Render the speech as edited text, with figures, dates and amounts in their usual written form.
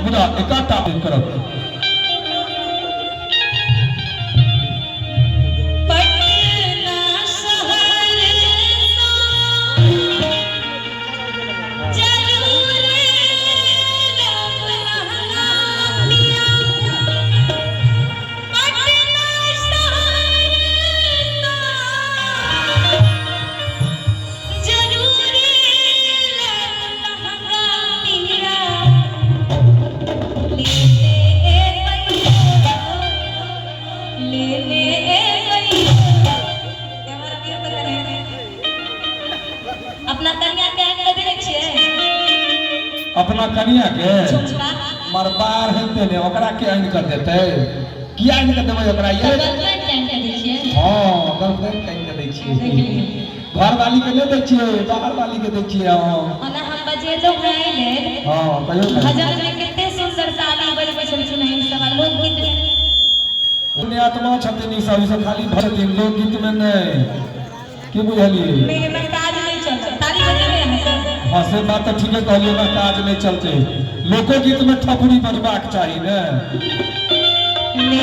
मुदा एकाटा करब अपना कनिया के मरबार हेते ने ओकरा के आइन कर देते की आइन कर देबै ओकरा ये गर्लफ्रेंड टाइम के दै छियै हां गर्लफ्रेंड टाइम के दै छियै घर वाली के नहीं दै छियै बाहर वाली के दै छियै ओना हम बजेलो है ले हां कहियो भजन में कितने सुंदर साली बजबै छै सुनाई सब लोग गीत उन्हें आत्मा छथिन ई सब खाली भजन लोक गीत में नहीं की बुझलिए मेरे काज नहीं चलता ताली बजेबे हम हाँ से बात तो ठीक है कहलिए ना काज नहीं चलते लोको गीत में ठपुरी बजबाक चाहिए ना ले